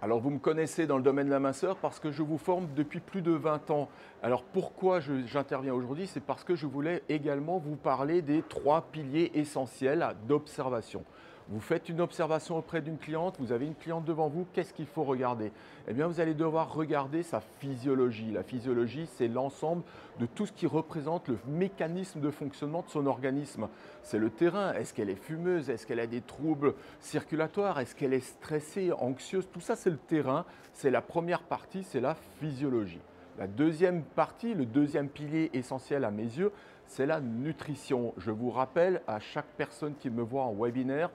Alors vous me connaissez dans le domaine de la minceur parce que je vous forme depuis plus de 20 ans. Alors pourquoi j'interviens aujourd'hui? C'est parce que je voulais également vous parler des 3 piliers essentiels d'observation. Vous faites une observation auprès d'une cliente, vous avez une cliente devant vous, qu'est-ce qu'il faut regarder? Eh bien vous allez devoir regarder sa physiologie. La physiologie, c'est l'ensemble de tout ce qui représente le mécanisme de fonctionnement de son organisme. C'est le terrain, est-ce qu'elle est fumeuse? Est-ce qu'elle a des troubles circulatoire? Est-ce qu'elle est stressée, anxieuse? Tout ça, c'est le terrain. C'est la première partie, c'est la physiologie. La deuxième partie, le deuxième pilier essentiel à mes yeux, c'est la nutrition. Je vous rappelle à chaque personne qui me voit en webinaire,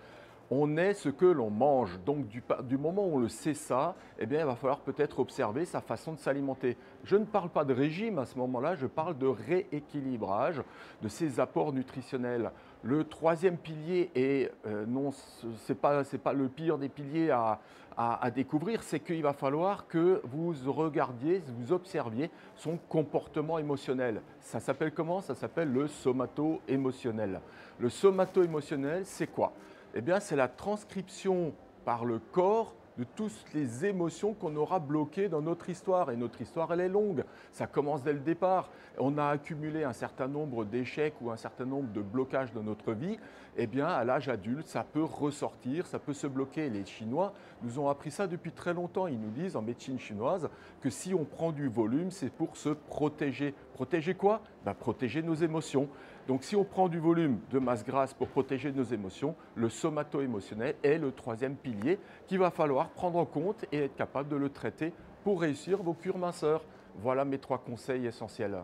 on est ce que l'on mange. Donc du moment où on le sait ça, eh bien, il va falloir peut-être observer sa façon de s'alimenter. Je ne parle pas de régime à ce moment-là, je parle de rééquilibrage de ses apports nutritionnels. Le troisième pilier, et non, ce n'est pas le pire des piliers à découvrir, c'est qu'il va falloir que vous regardiez, vous observiez son comportement émotionnel. Ça s'appelle comment? Ça s'appelle le somato-émotionnel. Le somato-émotionnel, c'est quoi? Eh bien, c'est la transcription par le corps de toutes les émotions qu'on aura bloquées dans notre histoire. Et notre histoire, elle est longue. Ça commence dès le départ. On a accumulé un certain nombre d'échecs ou un certain nombre de blocages dans notre vie. Eh bien, à l'âge adulte, ça peut ressortir, ça peut se bloquer. Les Chinois nous ont appris ça depuis très longtemps. Ils nous disent en médecine chinoise que si on prend du volume, c'est pour se protéger. Protéger quoi? Ben, protéger nos émotions. Donc, si on prend du volume de masse grasse pour protéger nos émotions, le somato-émotionnel est le troisième pilier qu'il va falloir prendre en compte et être capable de le traiter pour réussir vos cures minceurs. Voilà mes 3 conseils essentiels.